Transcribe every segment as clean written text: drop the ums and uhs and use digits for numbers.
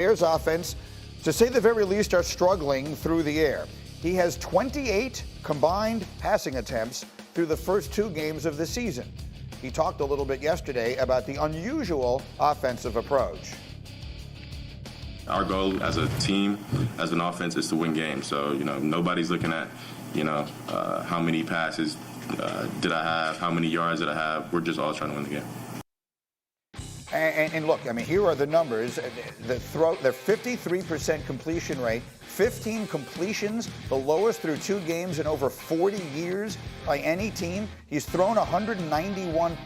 Bears offense, to say the very least, are struggling through the air. He has 28 combined passing attempts through the first 2 games of the season. He talked a little bit yesterday about the unusual offensive approach. Our goal as a team, as an offense, is to win games. So, nobody's looking at, how many passes did I have, how many yards did I have. We're just all trying to win the game. And look, I mean, here are the numbers. Their 53% completion rate, 15 completions, the lowest through 2 games in over 40 years by any team. He's thrown 191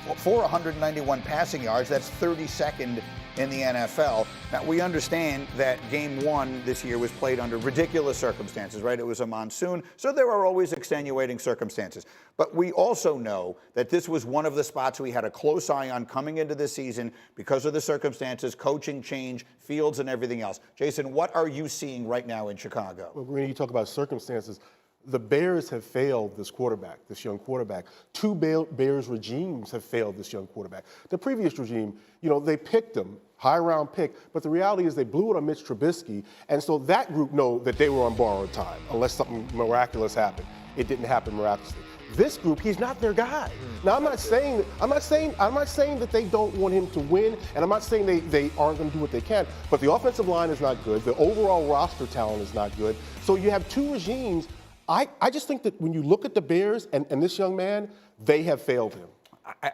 passing yards. That's 32nd in the NFL. Now, we understand that game 1 this year was played under ridiculous circumstances, right? It was a monsoon, so there are always extenuating circumstances. But we also know that this was one of the spots we had a close eye on coming into this season because of the circumstances, coaching change, fields, and everything else. Jason, what are you seeing right now in Chicago? Well, when you talk about circumstances, the Bears have failed this quarterback, this young quarterback. 2 Bears regimes have failed this young quarterback. The previous regime, they picked him, high-round pick, but the reality is they blew it on Mitch Trubisky, and so that group know that they were on borrowed time, unless something miraculous happened. It didn't happen miraculously. This group, he's not their guy. Now, I'm not saying that they don't want him to win, and I'm not saying they aren't going to do what they can, but the offensive line is not good. The overall roster talent is not good. So you have 2 regimes. I just think that when you look at the Bears and this young man, they have failed him.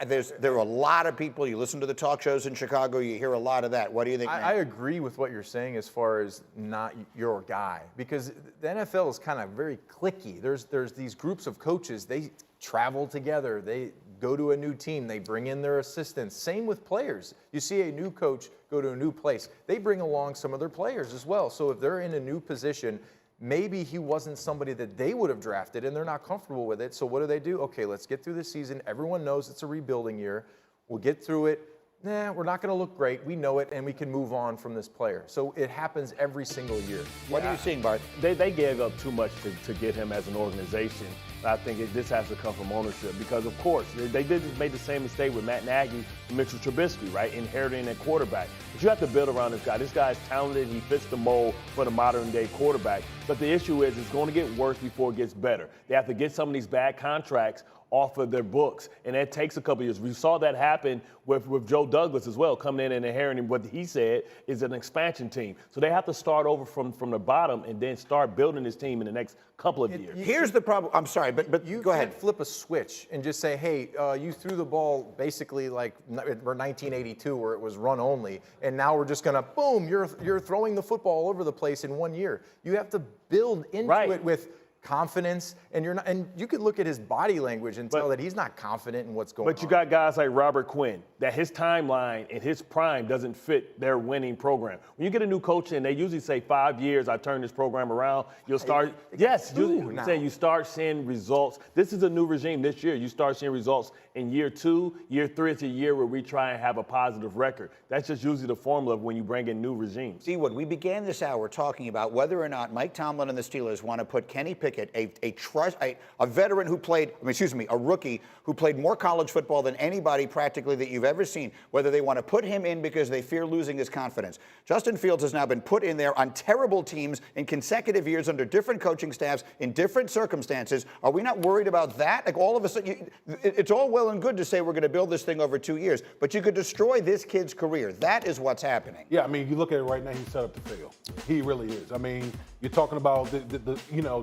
There are a lot of people, you listen to the talk shows in Chicago, you hear a lot of that. What do you think, Nate? I agree with what you're saying as far as not your guy, because the NFL is kind of very cliquey. There's these groups of coaches, they travel together, they go to a new team, they bring in their assistants. Same with players. You see a new coach go to a new place, they bring along some of their players as well. So if they're in a new position, maybe he wasn't somebody that they would have drafted and they're not comfortable with it. So what do? Okay, let's get through this season. Everyone knows it's a rebuilding year. We'll get through it. We're not going to look great. We know it, and we can move on from this player. So it happens every single year. What are you seeing, Bart? They gave up too much to get him as an organization. I think this has to come from ownership because, of course, they did make the same mistake with Matt Nagy and Mitchell Trubisky, right, inheriting a quarterback. But you have to build around this guy. This guy is talented. He fits the mold for the modern-day quarterback. But the issue is it's going to get worse before it gets better. They have to get some of these bad contracts off of their books, and that takes a couple years. We saw that happen with Joe Douglas as well, coming in and inheriting what he said is an expansion team. So they have to start over from the bottom and then start building this team in the next couple of years. Here's the problem. I'm sorry, but you go ahead. Can't flip a switch and just say, hey, you threw the ball basically like 1982 where it was run only, and now we're just going to, boom, you're throwing the football all over the place in 1 year. You have to build into it with confidence, and you could look at his body language and tell that he's not confident in what's going on. But you got guys like Robert Quinn, that his timeline and his prime doesn't fit their winning program. When you get a new coach in, they usually say 5 years, I turn this program around. You'll start, you start seeing results. This is a new regime this year. You start seeing results in year 2. Year 3 is a year where we try and have a positive record. That's just usually the formula when you bring in new regimes. See, we began this hour talking about whether or not Mike Tomlin and the Steelers want to put Kenny Pickett, a veteran who played, a rookie who played more college football than anybody practically that you've ever seen, whether they want to put him in because they fear losing his confidence. Justin Fields has now been put in there on terrible teams in consecutive years under different coaching staffs in different circumstances. Are we not worried about that? Like all of a sudden, it's all well and good to say we're going to build this thing over 2 years, but you could destroy this kid's career. That is what's happening. Yeah, I mean, you look at it right now, he's set up to fail. He really is. I mean, you're talking about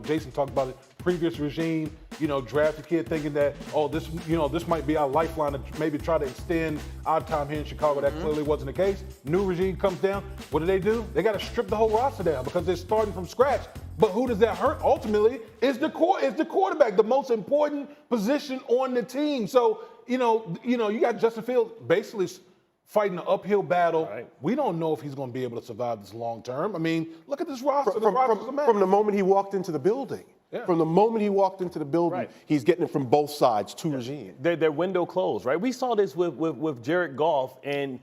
Jason talked about it, previous regime, draft a kid thinking that, this might be our lifeline to maybe try to extend our time here in Chicago. That clearly wasn't the case. New regime comes down. What do? They got to strip the whole roster down because they're starting from scratch. But who does that hurt ultimately is the quarterback, the most important position on the team. So, you got Justin Fields basically fighting an uphill battle. Right. We don't know if he's going to be able to survive this long term. I mean, look at this roster. From the moment he walked into the building. Yeah. From the moment he walked into the building, he's getting it from both sides, 2 regimes. Their window closed, right? We saw this with Jared Goff and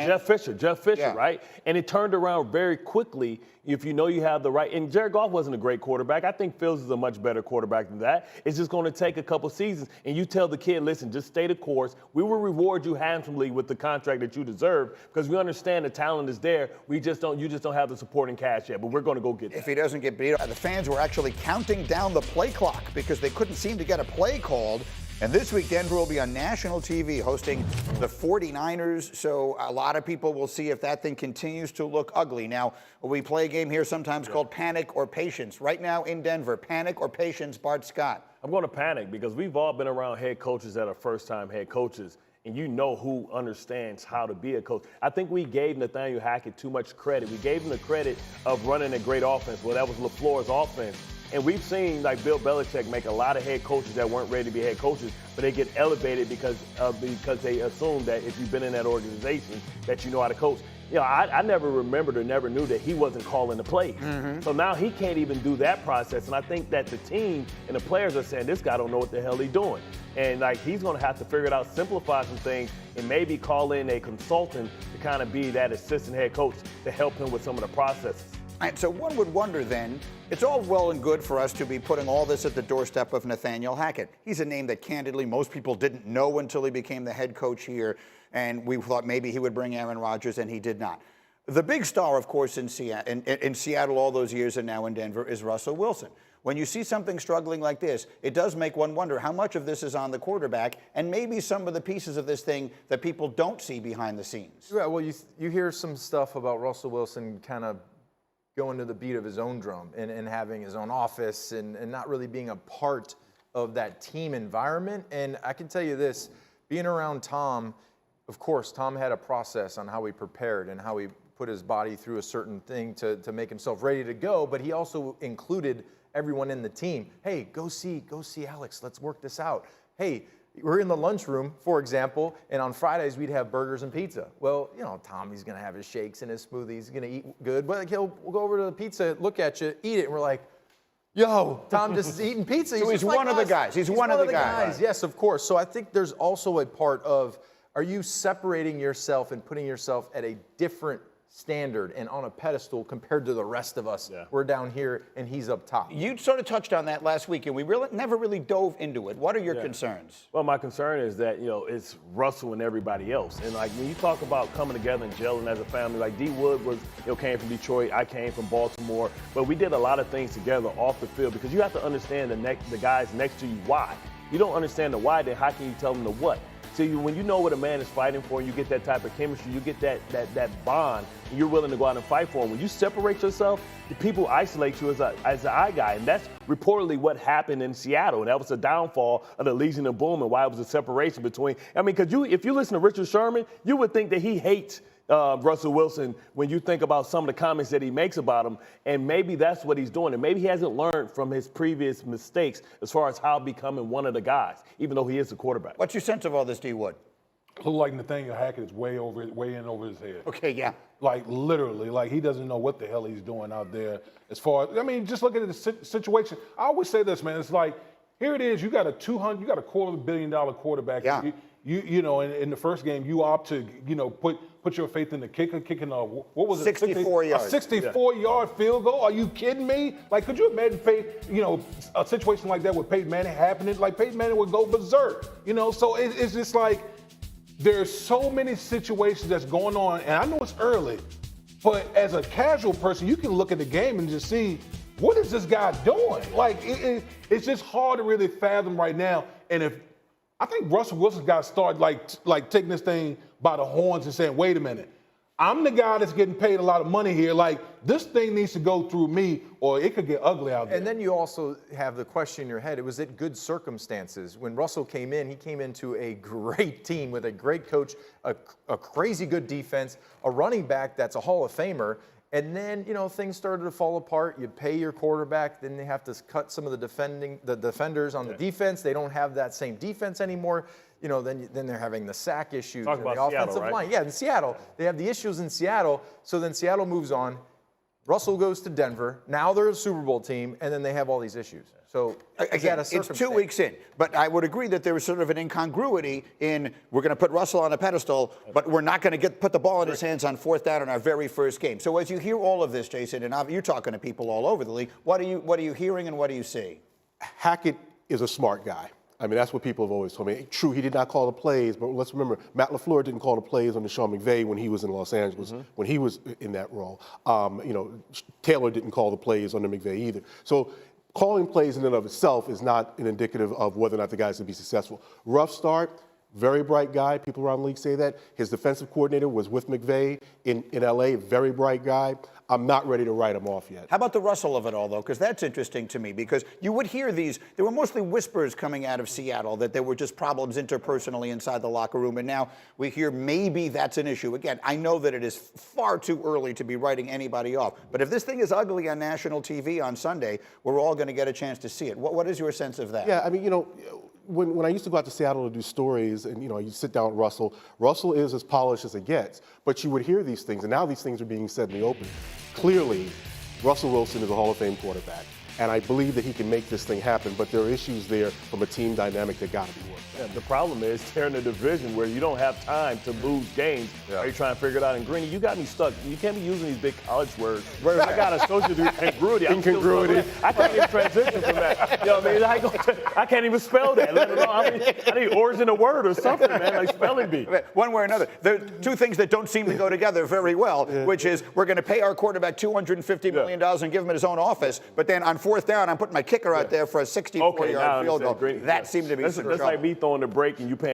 Jeff Fisher, Yeah. right? And it turned around very quickly if you know you have the right. And Jared Goff wasn't a great quarterback. I think Fields is a much better quarterback than that. It's just going to take a couple seasons. And you tell the kid, listen, just stay the course. We will reward you handsomely with the contract that you deserve because we understand the talent is there. You just don't have the supporting cast yet, but we're going to go get that. If he doesn't get beat, the fans were actually counting down the play clock because they couldn't seem to get a play called. And this week, Denver will be on national TV hosting the 49ers. So a lot of people will see if that thing continues to look ugly. Now, we play a game here sometimes called Panic or Patience. Right now in Denver, Panic or Patience, Bart Scott. I'm going to panic because we've all been around head coaches that are first-time head coaches, and you know who understands how to be a coach. I think we gave Nathaniel Hackett too much credit. We gave him the credit of running a great offense. Well, that was LaFleur's offense. And we've seen, like, Bill Belichick make a lot of head coaches that weren't ready to be head coaches, but they get elevated because they assume that if you've been in that organization that you know how to coach. You know, I never remembered or never knew that he wasn't calling the plays. So now he can't even do that process. And I think that the team and the players are saying, this guy don't know what the hell he's doing. And, like, he's going to have to figure it out, simplify some things, and maybe call in a consultant to kind of be that assistant head coach to help him with some of the processes. And so one would wonder then, it's all well and good for us to be putting all this at the doorstep of Nathaniel Hackett. He's a name that candidly most people didn't know until he became the head coach here, and we thought maybe he would bring Aaron Rodgers, and he did not. The big star, of course, in Seattle all those years and now in Denver is Russell Wilson. When you see something struggling like this, it does make one wonder how much of this is on the quarterback and maybe some of the pieces of this thing that people don't see behind the scenes. Yeah, well, you hear some stuff about Russell Wilson kind of going to the beat of his own drum and having his own office and not really being a part of that team environment. And I can tell you this, being around Tom, of course, Tom had a process on how he prepared and how he put his body through a certain thing to make himself ready to go, but he also included everyone in the team. Hey, go see Alex, let's work this out. Hey, we're in the lunchroom, for example, and on Fridays we'd have burgers and pizza. Well, you know, Tommy's going to have his shakes and his smoothies. He's going to eat good. But we'll go over to the pizza, look at you, eat it, and we're like, yo, Tom just is eating pizza. So he's one of the guys. He's one of the guys. Yes, of course. So I think there's also a part of, are you separating yourself and putting yourself at a different standard and on a pedestal compared to the rest of us? Yeah. We're down here and he's up top. You sort of touched on that last week, and we never really dove into it. What are your concerns? Well, my concern is that, you know, it's Russell and everybody else. And, like, when you talk about coming together and gelling as a family, like D. Wood was, came from Detroit, I came from Baltimore, but we did a lot of things together off the field because you have to understand the guys next to you why. You don't understand the why, then how can you tell them the what? So when you know what a man is fighting for and you get that type of chemistry, you get that bond, and you're willing to go out and fight for him. When you separate yourself, the people isolate you as an I guy. And that's reportedly what happened in Seattle. And that was a downfall of the Legion of Boom and why it was a separation between. I mean, because if you listen to Richard Sherman, you would think that he hates Russell Wilson when you think about some of the comments that he makes about him, and maybe that's what he's doing. And maybe he hasn't learned from his previous mistakes as far as how becoming one of the guys, even though he is a quarterback. What's your sense of all this, D. Wood? Look like Nathaniel Hackett is way in over his head. Okay, yeah. Like literally, like he doesn't know what the hell he's doing out there. As far as, I mean, just look at the situation. I always say this, man. It's like, here it is. You got a $250 million quarterback. Yeah. You know, in the first game, you opt to, put your faith in the kicker, kicking what was it? 64 yards. A 64-yard field goal? Are you kidding me? Like, could you imagine, a situation like that with Peyton Manning happening? Like, Peyton Manning would go berserk, So it's just like there's so many situations that's going on, and I know it's early, but as a casual person, you can look at the game and just see, what is this guy doing? Like, it's just hard to really fathom right now. And I think Russell Wilson's got to start like taking this thing by the horns and saying, wait a minute, I'm the guy that's getting paid a lot of money here. Like, this thing needs to go through me or it could get ugly out there. And then you also have the question in your head, was it good circumstances? When Russell came in, he came into a great team with a great coach, a crazy good defense, a running back that's a Hall of Famer. And then, things started to fall apart. You pay your quarterback, then they have to cut some of the defenders on the defense. They don't have that same defense anymore. Then they're having the sack issues Talk and the about offensive Seattle, right? line. Yeah, in Seattle. They have the issues in Seattle. So then Seattle moves on. Russell goes to Denver. Now they're a Super Bowl team, and then they have all these issues. So again, it's 2 weeks in, but I would agree that there is sort of an incongruity in we're going to put Russell on a pedestal, but we're not going to put the ball in his hands on 4th down in our very first game. So as you hear all of this, Jason, and you're talking to people all over the league, what are you hearing and what do you see? Hackett is a smart guy. I mean, that's what people have always told me. True, he did not call the plays, but let's remember, Matt LaFleur didn't call the plays under Sean McVay when he was in Los Angeles, when he was in that role. Taylor didn't call the plays under McVay either. So calling plays in and of itself is not an indicative of whether or not the guy's going to be successful. Rough start, very bright guy. People around the league say that. His defensive coordinator was with McVay in L.A., very bright guy. I'm not ready to write him off yet. How about the Russell of it all, though? Because that's interesting to me, because you would hear these, there were mostly whispers coming out of Seattle that there were just problems interpersonally inside the locker room, and now we hear maybe that's an issue. Again, I know that it is far too early to be writing anybody off, but if this thing is ugly on national TV on Sunday, we're all going to get a chance to see it. What is your sense of that? Yeah, I mean, when I used to go out to Seattle to do stories, and you sit down with Russell. Russell is as polished as it gets, but you would hear these things, and now these things are being said in the open. Clearly, Russell Wilson is a Hall of Fame quarterback, and I believe that he can make this thing happen. But there are issues there from a team dynamic that got to be worked out. Yeah, the problem is they're in a division where you don't have time to lose games. Are you trying to figure it out? And Greeny, you got me stuck. You can't be using these big college words. I got associated with incongruity. Incongruity. I can't even transition from that. You know what I mean? I can't even spell that. Let alone, I need origin of word or something, man, like spelling bee. One way or another. There are two things that don't seem to go together very well, which is we're going to pay our quarterback $250 million and give him in his own office, but then on 4th down, I'm putting my kicker out there for a 64-yard field goal. That seemed to be some trouble. That's like me throwing the break and you paying